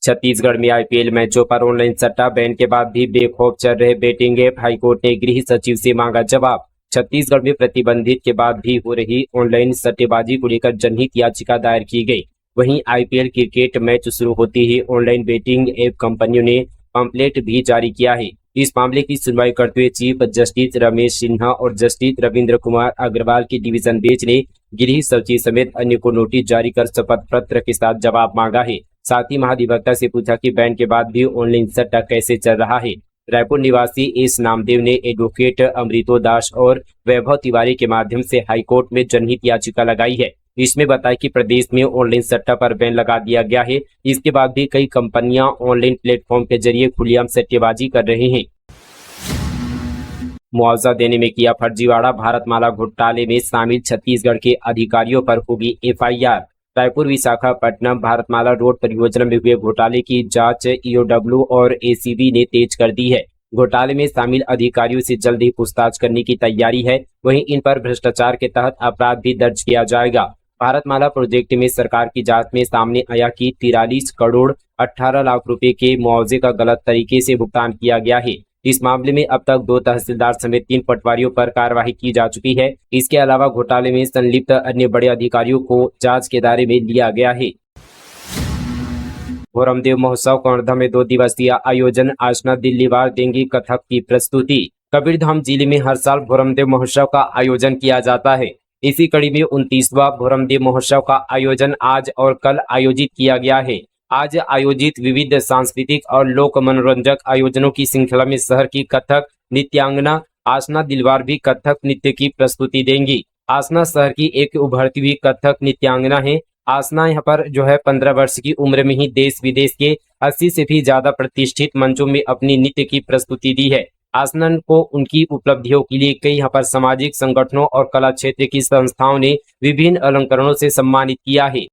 छत्तीसगढ़ में आईपीएल मैचों पर ऑनलाइन सट्टा बैन के बाद भी बेखौफ चल रहे बेटिंग ऐप हाईकोर्ट ने गृह सचिव से मांगा जवाब। छत्तीसगढ़ में प्रतिबंधित के बाद भी हो रही ऑनलाइन सट्टेबाजी को लेकर जनहित याचिका दायर की गई। वहीं आईपीएल क्रिकेट मैच शुरू होते ही ऑनलाइन बेटिंग ऐप कंपनियों ने पंपलेट भी जारी किया है। इस मामले की सुनवाई करते हुए चीफ जस्टिस रमेश सिन्हा और जस्टिस रविंद्र कुमार अग्रवाल की डिवीजन बेंच ने गृह सचिव समेत अन्य को नोटिस जारी कर शपथ पत्र के साथ जवाब मांगा है। साथ ही महाधिवक्ता से पूछा कि बैन के बाद भी ऑनलाइन सट्टा कैसे चल रहा है। रायपुर निवासी एस नामदेव ने एडवोकेट अमृतो दास और वैभव तिवारी के माध्यम से हाईकोर्ट में जनहित याचिका लगाई है। इसमें बताया कि प्रदेश में ऑनलाइन सट्टा पर बैन लगा दिया गया है। इसके बाद भी कई कंपनियां ऑनलाइन प्लेटफॉर्म के जरिए खुलेआम सट्टेबाजी कर रहे हैं। मुआवजा देने में किया फर्जीवाड़ा, भारतमाला घोटाले में शामिल छत्तीसगढ़ के अधिकारियों पर होगी एफआईआर। रायपुर विशाखापट्टनम भारतमाला रोड परियोजना में हुए घोटाले की जांच ईओडब्ल्यू और एसीबी ने तेज कर दी है। घोटाले में शामिल अधिकारियों से जल्द ही पूछताछ करने की तैयारी है। वहीं इन पर भ्रष्टाचार के तहत अपराध भी दर्ज किया जाएगा। भारतमाला प्रोजेक्ट में सरकार की जांच में सामने आया कि 43 करोड़ 18 लाख रुपए के मुआवजे का गलत तरीके से भुगतान किया गया है। इस मामले में अब तक 2 तहसीलदार समेत 3 पटवारियों पर कार्रवाई की जा चुकी है। इसके अलावा घोटाले में संलिप्त अन्य बड़े अधिकारियों को जांच के दायरे में लिया गया है। भोरमदेव महोत्सव कवर्धा में 2 दिवसीय आयोजन, आसना दिल्लीवार देंगी कथक की प्रस्तुति। कबीरधाम जिले में हर साल भोरमदेव महोत्सव का आयोजन किया जाता है। इसी कड़ी में 29वां भोरमदेव महोत्सव का आयोजन आज और कल आयोजित किया गया है। आज आयोजित विविध सांस्कृतिक और लोक मनोरंजक आयोजनों की श्रृंखला में शहर की कथक नृत्यांगना आसना दिलवार भी कथक नृत्य की प्रस्तुति देंगी। आसना शहर की एक उभरती हुई कथक नृत्यांगना है। आसना यहाँ पर 15 वर्ष की उम्र में ही देश विदेश के 80 से भी ज्यादा प्रतिष्ठित मंचों में अपनी नृत्य की प्रस्तुति दी है। आसना को उनकी उपलब्धियों के लिए कई यहाँ पर सामाजिक संगठनों और कला क्षेत्र की संस्थाओं ने विभिन्न अलंकरणों से सम्मानित किया है।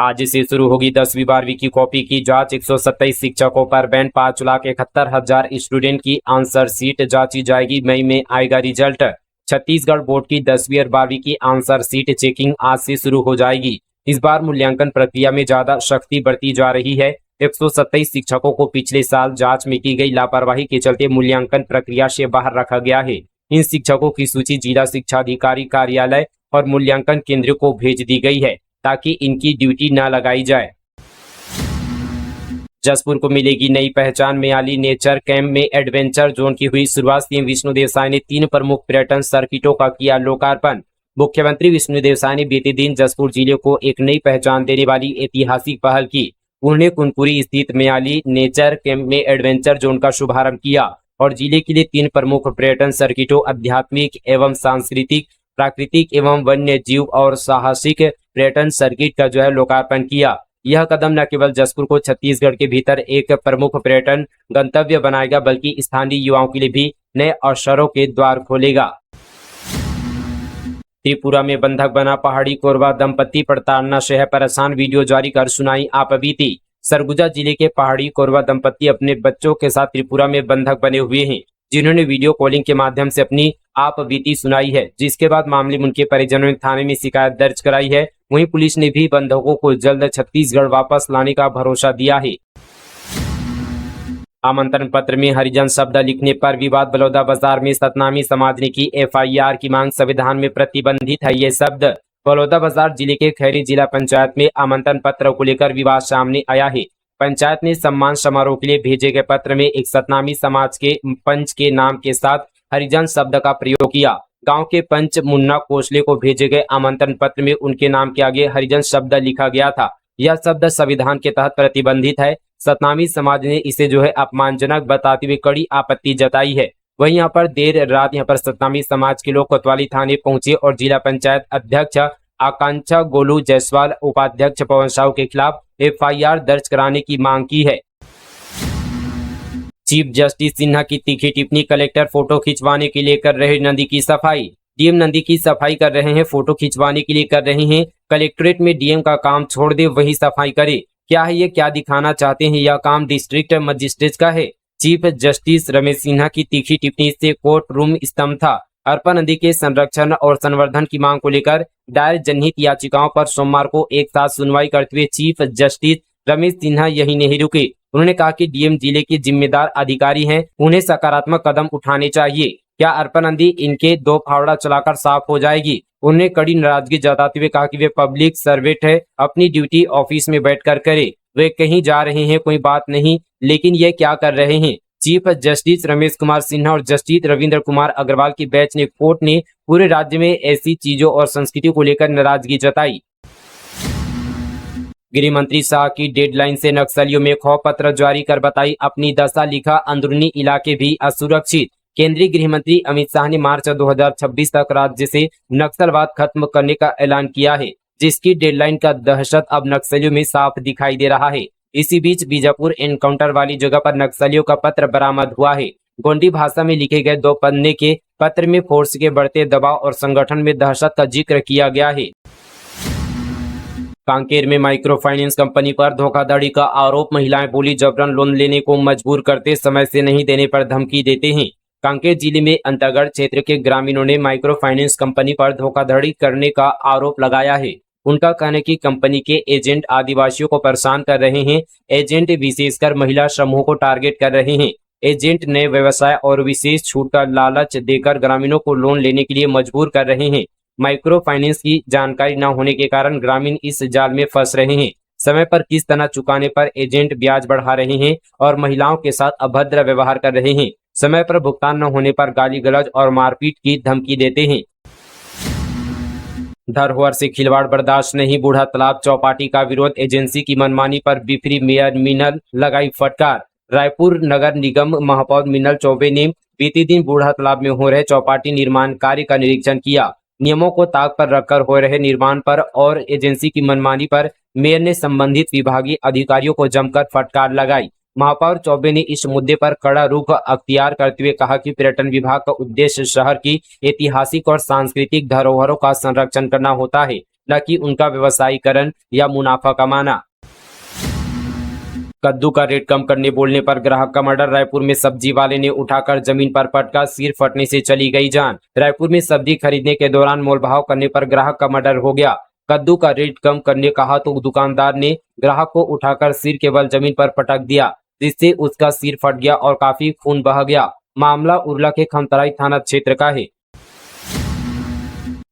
आज से शुरू होगी 10वीं 12वीं की कॉपी की जांच। 127 शिक्षकों पर बैन, 5,71,000 स्टूडेंट की आंसर सीट जांची जाएगी। मई में आएगा रिजल्ट। छत्तीसगढ़ बोर्ड की 10वीं और 12वीं की आंसर सीट चेकिंग आज से शुरू हो जाएगी। इस बार मूल्यांकन प्रक्रिया में ज्यादा सख्ती बरती जा रही है। 127 शिक्षकों को पिछले साल जांच में की गई लापरवाही के चलते मूल्यांकन प्रक्रिया से बाहर रखा गया है। इन शिक्षकों की सूची जिला शिक्षा अधिकारी कार्यालय और मूल्यांकन केंद्र को भेज दी गई है ताकि इनकी ड्यूटी न लगाई जाए। जसपुर को मिलेगी नई पहचान, म्याली नेचर कैंप में एडवेंचर जोन की हुई शुरुआत। सीएम विष्णुदेव साय ने 3 प्रमुख पर्यटन सर्किटों का किया लोकार्पण। मुख्यमंत्री विष्णुदेव साय ने बीते दिन जसपुर जिले को एक नई पहचान देने वाली ऐतिहासिक पहल की। उन्होंने कुनकुरी स्थित म्याली नेचर कैंप में एडवेंचर जोन का शुभारंभ किया और जिले के लिए 3 प्रमुख पर्यटन सर्किटों आध्यात्मिक एवं सांस्कृतिक, प्राकृतिक एवं वन्य जीव और साहसिक पर्यटन सर्किट का लोकार्पण किया। यह कदम न केवल जसपुर को छत्तीसगढ़ के भीतर एक प्रमुख पर्यटन गंतव्य बनाएगा बल्कि स्थानीय युवाओं के लिए भी नए अवसरों के द्वार खोलेगा। त्रिपुरा में बंधक बना पहाड़ी कोरवा दंपति, प्रताड़ना से है परेशान, वीडियो जारी कर सुनाई आप बीती। सरगुजा जिले के पहाड़ी कोरवा दंपति अपने बच्चों के साथ त्रिपुरा में बंधक बने हुए हैं, जिन्होंने वीडियो कॉलिंग के माध्यम से अपनी आप बीती सुनाई है, जिसके बाद मामले में उनके परिजनों ने थाने में शिकायत दर्ज कराई है। वहीं पुलिस ने भी बंधकों को जल्द छत्तीसगढ़ वापस लाने का भरोसा दिया है। आमंत्रण पत्र में हरिजन शब्द लिखने पर विवाद, बलौदाबाजार में सतनामी समाज ने की एफआईआर की मांग, संविधान में प्रतिबंधित है ये शब्द। बलौदाबाजार जिले के खैरी जिला पंचायत में आमंत्रण पत्र को लेकर विवाद सामने आया है। पंचायत ने सम्मान समारोह के लिए भेजे गए पत्र में एक सतनामी समाज के पंच के नाम के साथ हरिजन शब्द का प्रयोग किया। गांव के पंच मुन्ना कोसले को भेजे गए आमंत्रण पत्र में उनके नाम के आगे हरिजन शब्द लिखा गया था। यह शब्द संविधान के तहत प्रतिबंधित है। सतनामी समाज ने इसे अपमानजनक बताते हुए कड़ी आपत्ति जताई है। वहीं यहाँ पर देर रात सतनामी समाज के लोग कोतवाली थाने पहुंचे और जिला पंचायत अध्यक्ष आकांक्षा गोलू जायसवाल, उपाध्यक्ष पवन साहू के खिलाफ एफआईआर दर्ज कराने की मांग की है। चीफ जस्टिस सिन्हा की तीखी टिप्पणी, कलेक्टर फोटो खिंचवाने के लिए कर रहे नदी की सफाई। डीएम नदी की सफाई कर रहे हैं, फोटो खिंचवाने के लिए कर रहे हैं। कलेक्ट्रेट में डीएम का काम छोड़ दे, वही सफाई करे। क्या है ये, क्या दिखाना चाहते हैं? यह काम डिस्ट्रिक्ट मजिस्ट्रेट का है। चीफ जस्टिस रमेश सिन्हा की तीखी टिप्पणी से कोर्ट रूम स्तंभ था। अरपा नदी के संरक्षण और संवर्धन की मांग को लेकर दायर जनहित याचिकाओं पर सोमवार को एक साथ सुनवाई करते हुए चीफ जस्टिस रमेश सिन्हा यही नहीं रुके। उन्होंने कहा कि डीएम जिले के जिम्मेदार अधिकारी हैं, उन्हें सकारात्मक कदम उठाने चाहिए। क्या अर्पण नदी इनके दो फावड़ा चलाकर साफ हो जाएगी? उन्होंने कड़ी नाराजगी जताते हुए कहा कि वे पब्लिक सर्वेंट है, अपनी ड्यूटी ऑफिस में बैठकर करे। वे कहीं जा रहे हैं कोई बात नहीं, लेकिन ये क्या कर रहे हैं? चीफ जस्टिस रमेश कुमार सिन्हा और जस्टिस रविंद्र कुमार अग्रवाल की बेंच ने कोर्ट ने पूरे राज्य में ऐसी चीजों और संस्कृति को लेकर नाराजगी जताई। गृह मंत्री शाह की डेडलाइन से नक्सलियों में खौफ पत्र जारी कर बताई अपनी दशा, लिखा अंदरूनी इलाके भी असुरक्षित। केंद्रीय गृह मंत्री अमित शाह ने मार्च 2026 तक राज्य से नक्सलवाद खत्म करने का ऐलान किया है, जिसकी डेडलाइन का दहशत अब नक्सलियों में साफ दिखाई दे रहा है। इसी बीच बीजापुर एनकाउंटर वाली जगह पर नक्सलियों का पत्र बरामद हुआ है। गोंडी भाषा में लिखे गए 2 पन्ने के पत्र में फोर्स के बढ़ते दबाव और संगठन में दहशत का जिक्र किया गया है। कांकेर में माइक्रो फाइनेंस कंपनी पर धोखाधड़ी का आरोप। महिलाएं बोली जबरन लोन लेने को मजबूर करते, समय से नहीं देने पर धमकी देते हैं। कांकेर जिले में अंतरगढ़ क्षेत्र के ग्रामीणों ने माइक्रो फाइनेंस कंपनी पर धोखाधड़ी करने का आरोप लगाया है। उनका कहना है कि कंपनी के एजेंट आदिवासियों को परेशान कर रहे हैं। एजेंट विशेषकर महिला समूहों को टारगेट कर रहे हैं। एजेंट नए व्यवसाय और विशेष छूट का लालच देकर ग्रामीणों को लोन लेने के लिए मजबूर कर रहे हैं। माइक्रो फाइनेंस की जानकारी न होने के कारण ग्रामीण इस जाल में फंस रहे हैं। समय पर किस्त न चुकाने पर एजेंट ब्याज बढ़ा रहे हैं और महिलाओं के साथ अभद्र व्यवहार कर रहे हैं। समय पर भुगतान न होने पर गाली गलौज और मारपीट की धमकी देते हैं। धरोहर से खिलवाड़ बर्दाश्त नहीं, बूढ़ा तालाब चौपाटी का विरोध। एजेंसी की मनमानी पर बिफरी मेयर मिनल लगाई फटकार। रायपुर नगर निगम महापौर मिनल चौबे ने बीते दिन बूढ़ा तालाब में हो रहे चौपाटी निर्माण कार्य का निरीक्षण किया। नियमों को ताक पर रखकर हो रहे निर्माण पर और एजेंसी की मनमानी पर मेयर ने संबंधित विभागीय अधिकारियों को जमकर फटकार लगाई। महापौर चौबे ने इस मुद्दे पर कड़ा रुख अख्तियार करते हुए कहा कि पर्यटन विभाग का उद्देश्य शहर की ऐतिहासिक और सांस्कृतिक धरोहरों का संरक्षण करना होता है, न कि उनका व्यवसायीकरण या मुनाफा कमाना। कद्दू का रेट कम करने बोलने पर ग्राहक का मर्डर। रायपुर में सब्जी वाले ने उठाकर जमीन पर पटका, सिर फटने से चली गई जान। रायपुर में सब्जी खरीदने के दौरान मोलभाव करने पर ग्राहक का मर्डर हो गया। कद्दू का रेट कम करने कहा तो दुकानदार ने ग्राहक को उठाकर सिर के बल जमीन पर पटक दिया, जिससे उसका सिर फट गया और काफी खून बह गया। मामला उरला के खमतराई थाना क्षेत्र का है।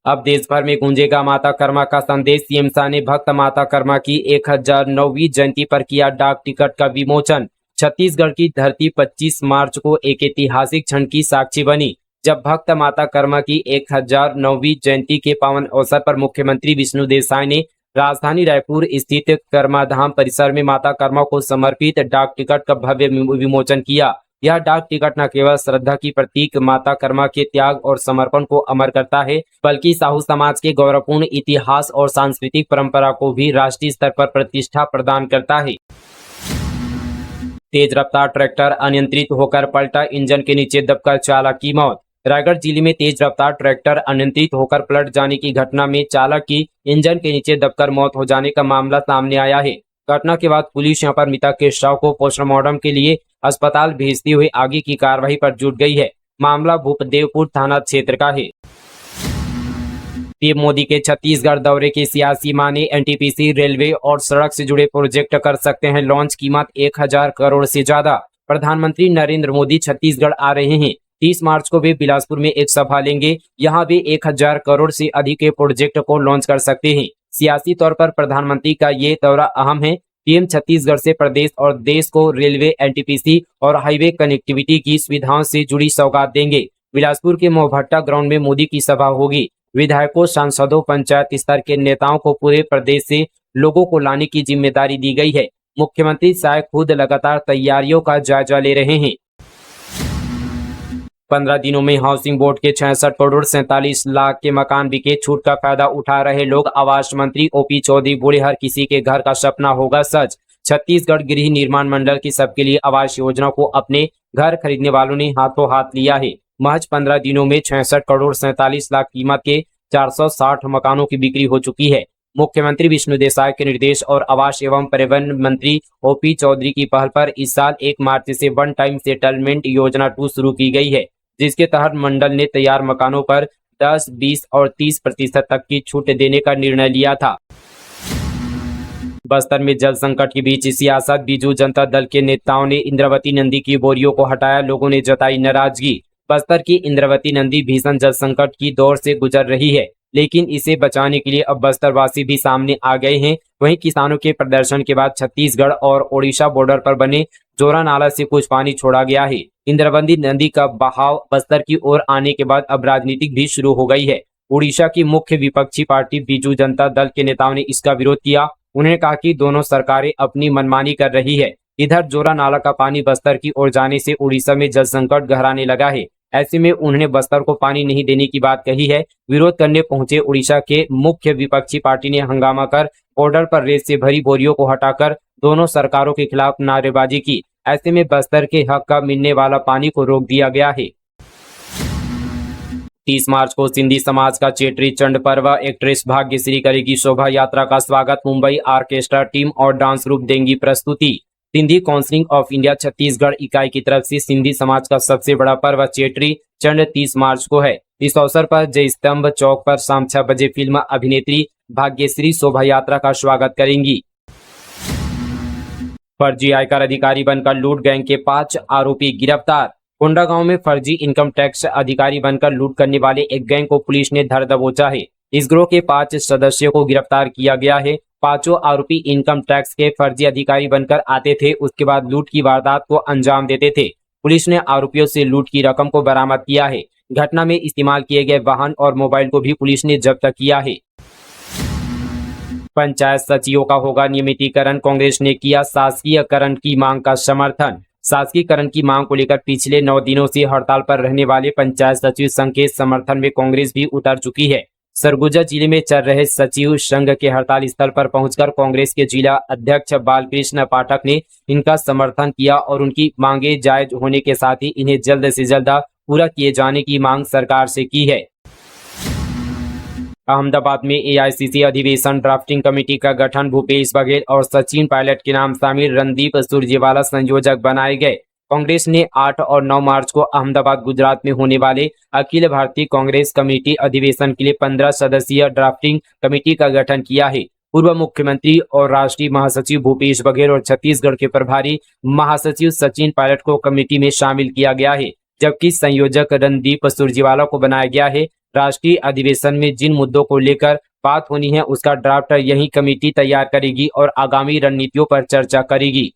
अब देश भर में गूंजेगा माता कर्मा का संदेश। सीएम शाह ने भक्त माता कर्मा की 1009वीं जयंती पर किया डाक टिकट का विमोचन। छत्तीसगढ़ की धरती 25 मार्च को एक ऐतिहासिक क्षण की साक्षी बनी, जब भक्त माता कर्मा की 1009वीं जयंती के पावन अवसर पर मुख्यमंत्री विष्णुदेव साय ने राजधानी रायपुर स्थित कर्माधाम परिसर में माता कर्मा को समर्पित डाक टिकट का भव्य विमोचन किया। यह डाक टिकट न केवल श्रद्धा की प्रतीक माता कर्मा के त्याग और समर्पण को अमर करता है, बल्कि साहू समाज के गौरवपूर्ण इतिहास और सांस्कृतिक परंपरा को भी राष्ट्रीय स्तर पर प्रतिष्ठा प्रदान करता है। तेज रफ्तार ट्रैक्टर अनियंत्रित होकर पलटा, इंजन के नीचे दबकर चालक की मौत। रायगढ़ जिले में तेज रफ्तार ट्रैक्टर अनियंत्रित होकर पलट जाने की घटना में चालक की इंजन के नीचे दबकर मौत हो जाने का मामला सामने आया है। घटना के बाद पुलिस यहां पर मृतक के शव को पोस्टमार्टम के लिए अस्पताल भेजते हुए आगे की कार्रवाई पर जुट गई है। मामला भूपदेवपुर थाना क्षेत्र का है। पीएम मोदी के छत्तीसगढ़ दौरे के सियासी माने। एनटीपीसी, रेलवे और सड़क से जुड़े प्रोजेक्ट कर सकते हैं लॉन्च, कीमत 1000 करोड़ से ज्यादा। प्रधानमंत्री नरेंद्र मोदी छत्तीसगढ़ आ रहे हैं। 30 मार्च को वे बिलासपुर में एक सभा लेंगे। यहाँ वे 1000 करोड़ से अधिक के प्रोजेक्ट को लॉन्च कर सकते हैं। सियासी तौर पर प्रधानमंत्री का ये दौरा अहम है। पीएम छत्तीसगढ़ से प्रदेश और देश को रेलवे, एनटीपीसी और हाईवे कनेक्टिविटी की सुविधाओं से जुड़ी सौगात देंगे। बिलासपुर के मोहभट्टा ग्राउंड में मोदी की सभा होगी। विधायकों, सांसदों, पंचायत स्तर के नेताओं को पूरे प्रदेश से लोगों को लाने की जिम्मेदारी दी गई है। मुख्यमंत्री शाह खुद लगातार तैयारियों का जायजा ले रहे हैं। 15 दिनों में हाउसिंग बोर्ड के 66 करोड़ 47 लाख के मकान बिके। छूट का फायदा उठा रहे लोग। आवास मंत्री ओपी चौधरी बोले हर किसी के घर का सपना होगा सच। छत्तीसगढ़ गृह निर्माण मंडल की सबके लिए आवास योजना को अपने घर खरीदने वालों ने हाथों हाथ लिया है। महज 15 दिनों में 66 करोड़ 47 लाख कीमत के 460 मकानों की बिक्री हो चुकी है। मुख्यमंत्री विष्णुदेव साय के निर्देश और आवास एवं परिवहन मंत्री ओपी चौधरी की पहल पर इस साल 1 मार्च से वन टाइम सेटलमेंट योजना 2 शुरू की गई है, जिसके तहत मंडल ने तैयार मकानों पर 10, 20 और 30% तक की छूट देने का निर्णय लिया था। बस्तर में जल संकट के बीच सियासत, बीजू जनता दल के नेताओं ने इंद्रावती नदी की बोरियों को हटाया, लोगों ने जताई नाराजगी। बस्तर की इंद्रावती नदी भीषण जल संकट की दौर से गुजर रही है, लेकिन इसे बचाने के लिए अब बस्तरवासी भी सामने आ गए हैं। वहीं किसानों के प्रदर्शन के बाद छत्तीसगढ़ और ओडिशा बॉर्डर पर बने जोरा नाला से कुछ पानी छोड़ा गया है। इंद्रावती नदी का बहाव बस्तर की ओर आने के बाद अब राजनीतिक भी शुरू हो गई है। उड़ीसा की मुख्य विपक्षी पार्टी बीजू जनता दल के नेताओं ने इसका विरोध किया। उन्होंने कहा कि दोनों सरकारें अपनी मनमानी कर रही है। इधर जोरा नाला का पानी बस्तर की ओर जाने से उड़ीसा में जल संकट गहराने लगा है। ऐसे में उन्होंने बस्तर को पानी नहीं देने की बात कही है। विरोध करने पहुंचे उड़ीसा के मुख्य विपक्षी पार्टी ने हंगामा कर बॉर्डर पर रेत से भरी बोरियों को हटाकर दोनों सरकारों के खिलाफ नारेबाजी की। ऐसे में बस्तर के हक का मिलने वाला पानी को रोक दिया गया है। 30 मार्च को सिंधी समाज का चेट्री चंड पर्व एक्ट्रेस भाग्यश्री करेगी शोभा यात्रा का स्वागत। मुंबई ऑर्केस्ट्रा टीम और डांस ग्रुप देंगी प्रस्तुति। Sindhi council of India Chhattisgarh इकाई की तरफ से सिंधी समाज का सबसे बड़ा पर्व चेट्री चंड 30 मार्च को है। इस अवसर पर जय स्तंभ चौक पर शाम 6 बजे फिल्म अभिनेत्री भाग्यश्री शोभा यात्रा का स्वागत करेंगी। फर्जी आयकर अधिकारी बनकर लूट गैंग के 5 आरोपी गिरफ्तार। कोंडागांव में फर्जी इनकम टैक्स अधिकारी बनकर लूट करने वाले एक गैंग को पुलिस ने धर दबोचा है। इस गिरोह के 5 सदस्यों को गिरफ्तार किया गया है। पांचों आरोपी इनकम टैक्स के फर्जी अधिकारी बनकर आते थे, उसके बाद लूट की वारदात को अंजाम देते थे। पुलिस ने आरोपियों से लूट की रकम को बरामद किया है। घटना में इस्तेमाल किए गए वाहन और मोबाइल को भी पुलिस ने जब्त किया है। पंचायत सचिवों का होगा नियमितीकरण, कांग्रेस ने किया शासकीयकरण की मांग का समर्थन। शासकीयकरण की मांग को लेकर पिछले 9 दिनों से हड़ताल पर रहने वाले पंचायत सचिव संघ के समर्थन में कांग्रेस भी उतर चुकी है। सरगुजा जिले में चल रहे सचिव संघ के हड़ताल स्थल पर पहुंचकर कांग्रेस के जिला अध्यक्ष बालकृष्ण पाठक ने इनका समर्थन किया और उनकी मांगे जायज होने के साथ ही इन्हें जल्द से जल्द पूरा किए जाने की मांग सरकार से की है। अहमदाबाद में एआईसीसी अधिवेशन ड्राफ्टिंग कमेटी का गठन, भूपेश बघेल और सचिन पायलट के नाम शामिल, रणदीप सुरजेवाला संयोजक बनाए गए। कांग्रेस ने 8 और 9 मार्च को अहमदाबाद गुजरात में होने वाले अखिल भारतीय कांग्रेस कमेटी अधिवेशन के लिए 15 सदस्यीय ड्राफ्टिंग कमेटी का गठन किया है। पूर्व मुख्यमंत्री और राष्ट्रीय महासचिव भूपेश बघेल और छत्तीसगढ़ के प्रभारी महासचिव सचिन पायलट को कमेटी में शामिल किया गया है, जबकि संयोजक रणदीप सुरजेवाला को बनाया गया है। राष्ट्रीय अधिवेशन में जिन मुद्दों को लेकर बात होनी है उसका ड्राफ्ट यही कमेटी तैयार करेगी और आगामी रणनीतियों पर चर्चा करेगी।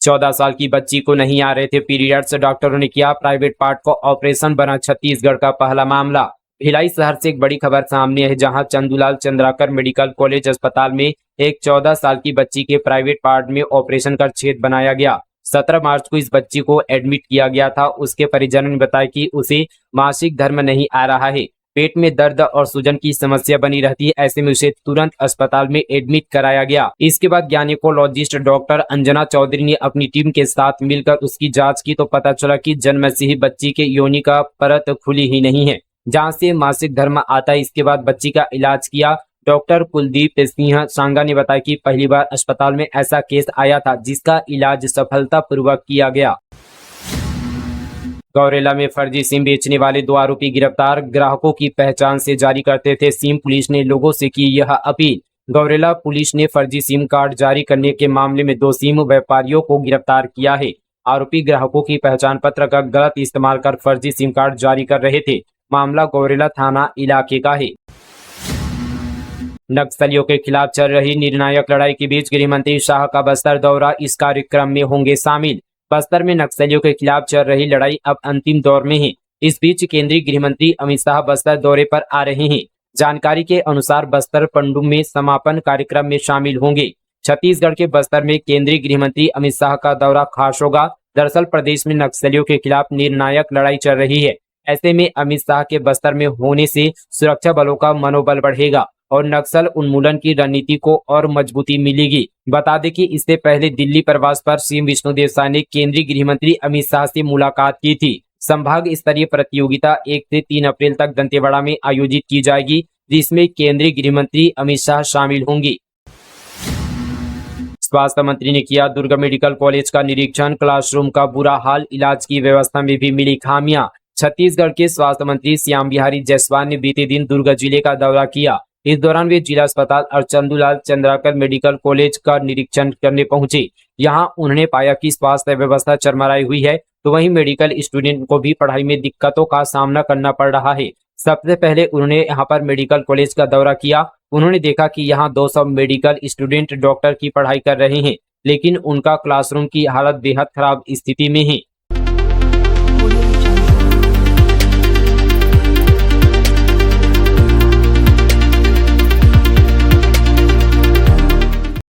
14 साल की बच्ची को नहीं आ रहे थे पीरियड्स, डॉक्टरों ने किया प्राइवेट पार्ट को ऑपरेशन, बना छत्तीसगढ़ का पहला मामला। भिलाई शहर से एक बड़ी खबर सामने है, जहां चंदूलाल चंद्राकर मेडिकल कॉलेज अस्पताल में एक 14 साल की बच्ची के प्राइवेट पार्ट में ऑपरेशन कर छेद बनाया गया। 17 मार्च को इस बच्ची को एडमिट किया गया था। उसके परिजनों ने बताया कि उसे मासिक धर्म नहीं आ रहा है, पेट में दर्द और सूजन की समस्या बनी रहती है। ऐसे में उसे तुरंत अस्पताल में एडमिट कराया गया। इसके बाद गायनेकोलॉजिस्ट डॉक्टर अंजना चौधरी ने अपनी टीम के साथ मिलकर उसकी जांच की तो पता चला कि जन्म से ही बच्ची के योनि का परत खुली ही नहीं है, जहां से मासिक धर्म आता है। इसके बाद बच्ची का इलाज किया। डॉक्टर कुलदीप सिंह सांगा ने बताया कि पहली बार अस्पताल में ऐसा केस आया था जिसका इलाज सफलतापूर्वक किया गया। गौरेला में फर्जी सिम बेचने वाले 2 आरोपी गिरफ्तार, ग्राहकों की पहचान से जारी करते थे सिम, पुलिस ने लोगों से की यह अपील। गौरेला पुलिस ने फर्जी सिम कार्ड जारी करने के मामले में 2 सिम व्यापारियों को गिरफ्तार किया है। आरोपी ग्राहकों की पहचान पत्र का गलत इस्तेमाल कर फर्जी सिम कार्ड जारी कर रहे थे। मामला गौरेला थाना इलाके का है। नक्सलियों के खिलाफ चल रही निर्णायक लड़ाई के बीच गृह मंत्री शाह का बस्तर दौरा, इस कार्यक्रम में होंगे शामिल। बस्तर में नक्सलियों के खिलाफ चल रही लड़ाई अब अंतिम दौर में है। इस बीच केंद्रीय गृह मंत्री अमित शाह बस्तर दौरे पर आ रहे हैं। जानकारी के अनुसार बस्तर पंडुम में समापन कार्यक्रम में शामिल होंगे। छत्तीसगढ़ के बस्तर में केंद्रीय गृह मंत्री अमित शाह का दौरा खास होगा। दरअसल प्रदेश में नक्सलियों के खिलाफ निर्णायक लड़ाई चल रही है। ऐसे में अमित शाह के बस्तर में होने से सुरक्षा बलों का मनोबल बढ़ेगा और नक्सल उन्मूलन की रणनीति को और मजबूती मिलेगी। बता दें कि इससे पहले दिल्ली प्रवास पर सीएम विष्णुदेव साय ने केंद्रीय गृह मंत्री अमित शाह से मुलाकात की थी। संभाग स्तरीय प्रतियोगिता 1 से 3 अप्रैल तक दंतेवाड़ा में आयोजित की जाएगी, जिसमें केंद्रीय गृह मंत्री अमित शाह शामिल होंगे। स्वास्थ्य मंत्री ने किया दुर्ग मेडिकल कॉलेज का निरीक्षण, क्लासरूम का बुरा हाल, इलाज की व्यवस्था में भी मिली खामियां। छत्तीसगढ़ के स्वास्थ्य मंत्री श्याम बिहारी जायसवाल ने बीते दिन दुर्ग जिले का दौरा किया। इस दौरान वे जिला अस्पताल और चंदूलाल चंद्राकर मेडिकल कॉलेज का निरीक्षण करने पहुंचे। यहां उन्होंने पाया कि स्वास्थ्य व्यवस्था चरमराई हुई है, तो वहीं मेडिकल स्टूडेंट को भी पढ़ाई में दिक्कतों का सामना करना पड़ रहा है। सबसे पहले उन्होंने यहां पर मेडिकल कॉलेज का दौरा किया। उन्होंने देखा कि यहां 200 मेडिकल स्टूडेंट डॉक्टर की पढ़ाई कर रहे हैं, लेकिन उनका क्लासरूम की हालत बेहद खराब स्थिति में है।